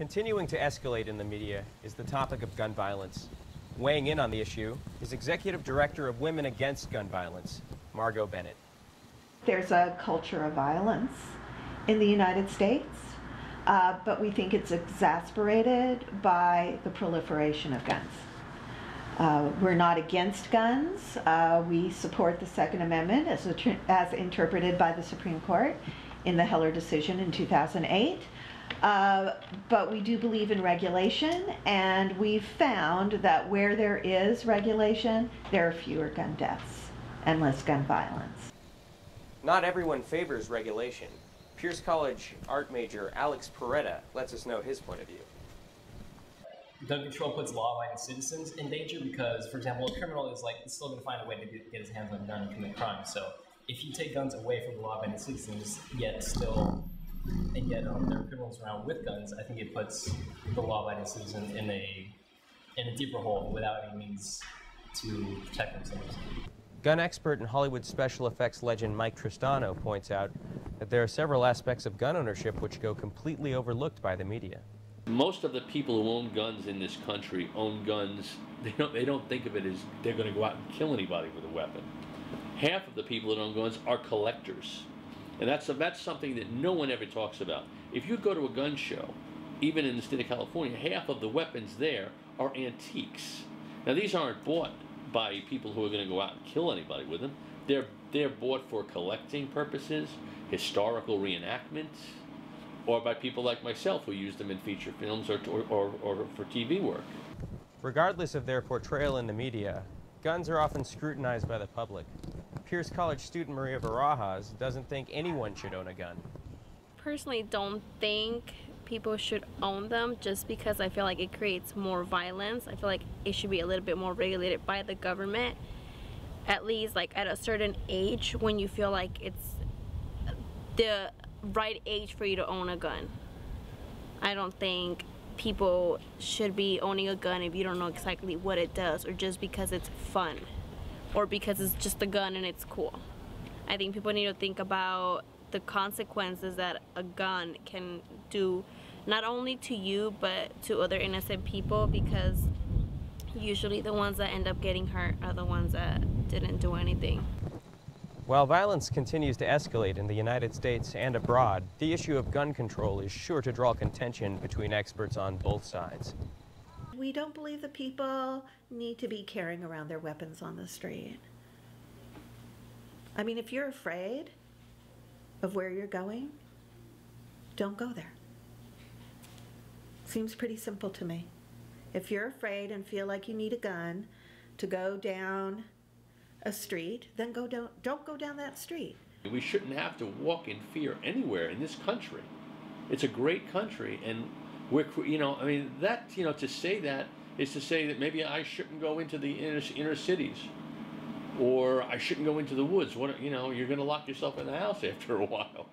Continuing to escalate in the media is the topic of gun violence. Weighing in on the issue is Executive Director of Women Against Gun Violence, Margot Bennett. There's a culture of violence in the United States, but we think it's exacerbated by the proliferation of guns. We're not against guns. We support the Second Amendment as interpreted by the Supreme Court in the Heller decision in 2008. But we do believe in regulation, and we've found that where there is regulation, there are fewer gun deaths and less gun violence. Not everyone favors regulation. Pierce College art major Alex Peretta lets us know his point of view. Gun control puts law-abiding citizens in danger because, for example, a criminal is still going to find a way to get his hands on a gun and commit crime. So if you take guns away from the law-abiding citizens, yet there are criminals around with guns, I think it puts the law-abiding citizen in a deeper hole without any means to protect themselves. Gun expert and Hollywood special effects legend Mike Tristano points out that there are several aspects of gun ownership which go completely overlooked by the media. Most of the people who own guns in this country own guns, they don't think of it as they're going to go out and kill anybody with a weapon. Half of the people that own guns are collectors. And that's something that no one ever talks about. If you go to a gun show, even in the state of California, half of the weapons there are antiques. Now these aren't bought by people who are going to go out and kill anybody with them. They're bought for collecting purposes, historical reenactment, or by people like myself who use them in feature films or for TV work. Regardless of their portrayal in the media, guns are often scrutinized by the public. Pierce College student Maria Barajas doesn't think anyone should own a gun. Personally, don't think people should own them just because I feel like it creates more violence. I feel like it should be a little bit more regulated by the government, at least at a certain age when you feel like it's the right age for you to own a gun. I don't think people should be owning a gun if you don't know exactly what it does, or just because it's fun, or because it's just a gun and it's cool. I think people need to think about the consequences that a gun can do, not only to you but to other innocent people, because usually the ones that end up getting hurt are the ones that didn't do anything. While violence continues to escalate in the United States and abroad, the issue of gun control is sure to draw contention between experts on both sides. We don't believe that people need to be carrying around their weapons on the street. I mean, if you're afraid of where you're going, don't go there. Seems pretty simple to me. If you're afraid and feel like you need a gun to go down a street, then don't go down that street. We shouldn't have to walk in fear anywhere in this country. It's a great country, and we're, to say that is to say that maybe I shouldn't go into the inner cities, or I shouldn't go into the woods. You're going to lock yourself in the house after a while.